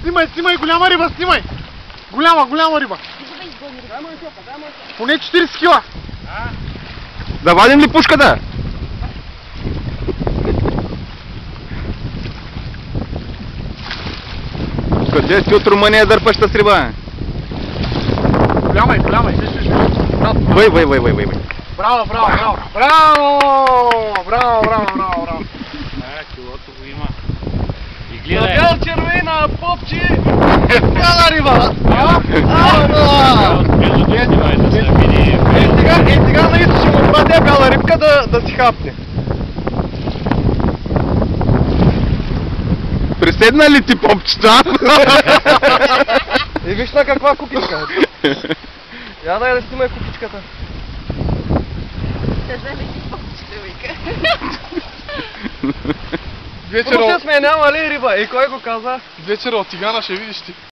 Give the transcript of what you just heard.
Снимай, голяма риба, снимай! Голяма риба. Поне 40 кила. Да вадим ли пушката? Къде си от Румъния дърпаща с риба? Голяма е, виж. Въй. Браво. Килото го има. И гледай. Бял червена, попчи! Бяла риба! Сега наистина ще му пратя бяла рибка да си хапне. Приседна ли ти попчета? И виж на каква кукичка е. Я да снимай кукичката. Вечера... Няма ли риба? И кой го каза? Вечера от тигана ще видиш ти.